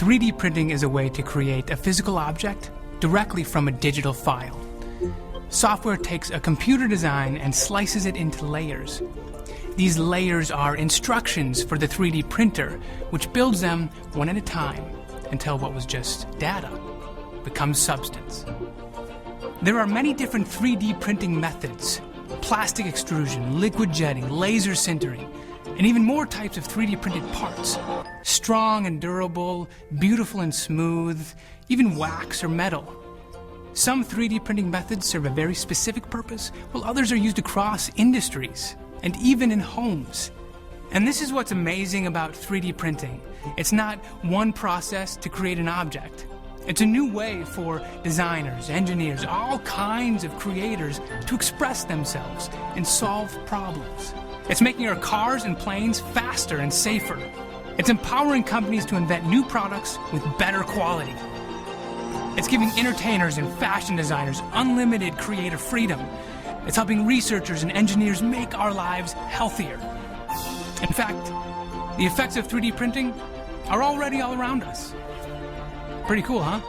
3D printing is a way to create a physical object directly from a digital file. Software takes a computer design and slices it into layers. These layers are instructions for the 3D printer, which builds them one at a time until what was just data becomes substance. There are many different 3D printing methods: plastic extrusion, liquid jetting, laser sintering, and even more types of 3D printed parts. Strong and durable, beautiful and smooth, even wax or metal. Some 3D printing methods serve a very specific purpose, while others are used across industries and even in homes. And this is what's amazing about 3D printing. It's not one process to create an object. It's a new way for designers, engineers, all kinds of creators to express themselves and solve problems. It's making our cars and planes faster and safer. It's empowering companies to invent new products with better quality. It's giving entertainers and fashion designers unlimited creative freedom. It's helping researchers and engineers make our lives healthier. In fact, the effects of 3D printing are already all around us. Pretty cool, huh?